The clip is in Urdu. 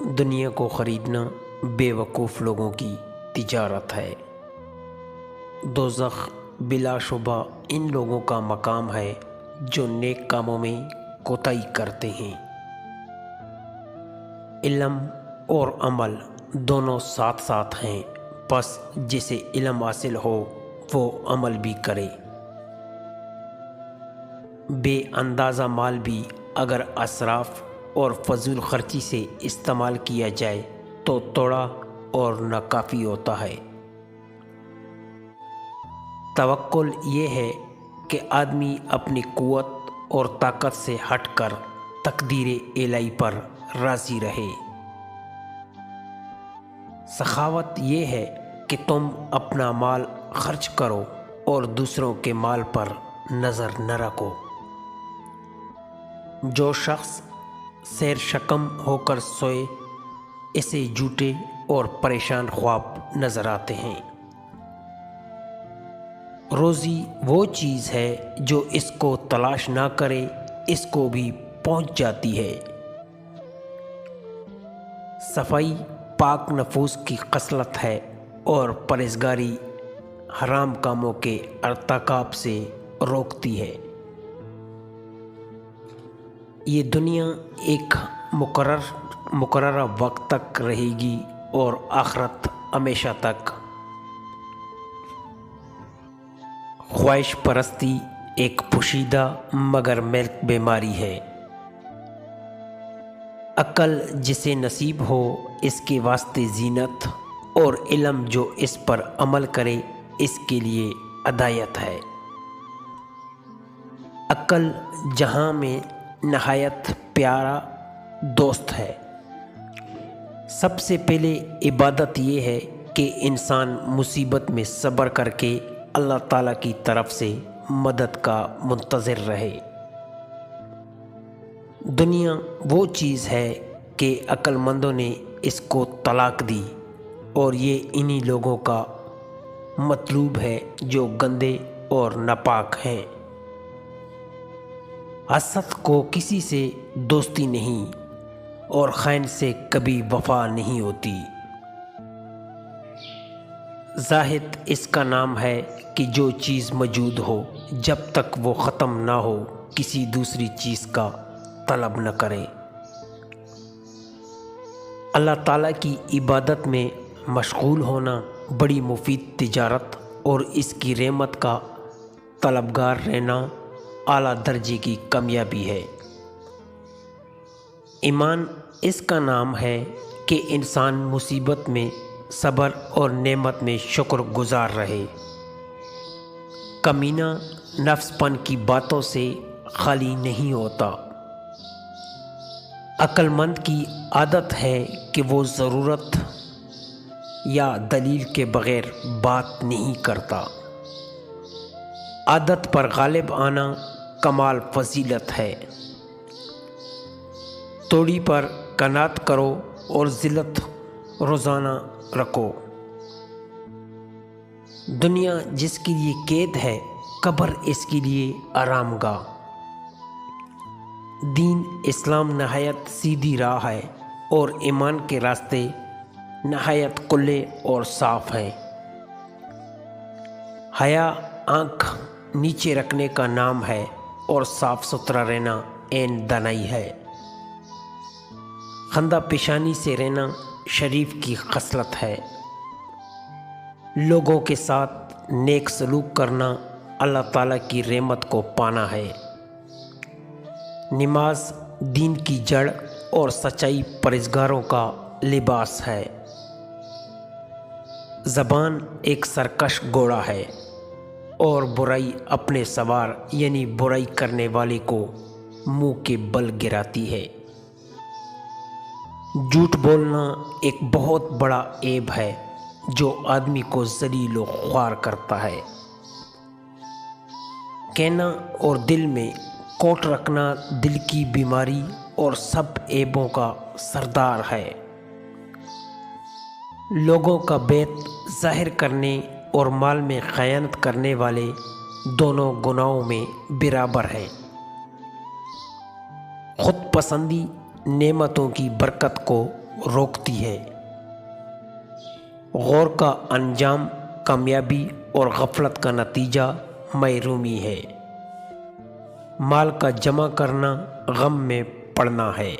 دنیا کو خریدنا بیوقوف لوگوں کی تجارت ہے۔ دوزخ بلا شبہ ان لوگوں کا مقام ہے جو نیک کاموں میں کوتاہی کرتے ہیں۔ علم اور عمل دونوں ساتھ ساتھ ہیں، پس جسے علم حاصل ہو وہ عمل بھی کرے۔ بے اندازہ مال بھی اگر اسراف اور فضول خرچی سے استعمال کیا جائے تو تھوڑا اور ناکافی ہوتا ہے۔ توکل یہ ہے کہ آدمی اپنی قوت اور طاقت سے ہٹ کر تقدیر الہی پر راضی رہے۔ سخاوت یہ ہے کہ تم اپنا مال خرچ کرو اور دوسروں کے مال پر نظر نہ رکھو۔ جو شخص سیر شکم ہو کر سوئے اسے جھوٹے اور پریشان خواب نظر آتے ہیں۔ روزی وہ چیز ہے جو اس کو تلاش نہ کرے اس کو بھی پہنچ جاتی ہے۔ صفائی پاک نفوس کی خصلت ہے اور پرہیزگاری حرام کاموں کے ارتکاب سے روکتی ہے۔ یہ دنیا ایک مقررہ وقت تک رہے گی اور آخرت ہمیشہ تک۔ خواہش پرستی ایک پوشیدہ مگر مہلک بیماری ہے۔ عقل جسے نصیب ہو اس کے واسطے زینت، اور علم جو اس پر عمل کرے اس کے لیے ہدایت ہے۔ عقل جہاں میں نہایت پیارا دوست ہے۔ سب سے پہلے عبادت یہ ہے کہ انسان مصیبت میں صبر کر کے اللہ تعالیٰ کی طرف سے مدد کا منتظر رہے۔ دنیا وہ چیز ہے کہ عقل مندوں نے اس کو طلاق دی، اور یہ انہی لوگوں کا مطلوب ہے جو گندے اور ناپاک ہیں۔ حسد کو کسی سے دوستی نہیں، اور خائن سے کبھی وفا نہیں ہوتی۔ زاہد اس کا نام ہے کہ جو چیز موجود ہو جب تک وہ ختم نہ ہو کسی دوسری چیز کا طلب نہ کرے۔ اللہ تعالیٰ کی عبادت میں مشغول ہونا بڑی مفید تجارت اور اس کی رحمت کا طلبگار رہنا اعلیٰ درجے کی کامیابی ہے۔ ایمان اس کا نام ہے کہ انسان مصیبت میں صبر اور نعمت میں شکر گزار رہے۔ کمینہ نفس پن کی باتوں سے خالی نہیں ہوتا۔ عقل مند کی عادت ہے کہ وہ ضرورت یا دلیل کے بغیر بات نہیں کرتا۔ عادت پر غالب آنا کمال فضیلت ہے۔ توڑی پر قناعت کرو اور ذلت روزانہ رکھو۔ دنیا جس کے لیے قید ہے قبر اس کے لیے آرام گاہ۔ دین اسلام نہایت سیدھی راہ ہے اور ایمان کے راستے نہایت کھلے اور صاف ہیں۔ حیا آنکھ نیچے رکھنے کا نام ہے اور صاف ستھرا رہنا عین دانائی ہے۔ خندہ پیشانی سے رہنا شریف کی خصلت ہے۔ لوگوں کے ساتھ نیک سلوک کرنا اللہ تعالیٰ کی رحمت کو پانا ہے۔ نماز دین کی جڑ اور سچائی پرہیزگاروں کا لباس ہے۔ زبان ایک سرکش گھوڑا ہے اور برائی اپنے سوار یعنی برائی کرنے والے کو منہ کے بل گراتی ہے۔ جھوٹ بولنا ایک بہت بڑا عیب ہے جو آدمی کو ذلیل و خوار کرتا ہے۔ کہنا اور دل میں کوٹ رکھنا دل کی بیماری اور سب عیبوں کا سردار ہے۔ لوگوں کا بیت ظاہر کرنے اور مال میں خیانت کرنے والے دونوں گناہوں میں برابر ہیں۔ خود پسندی نعمتوں کی برکت کو روکتی ہے۔ غور کا انجام کامیابی اور غفلت کا نتیجہ محرومی ہے۔ مال کا جمع کرنا غم میں پڑنا ہے۔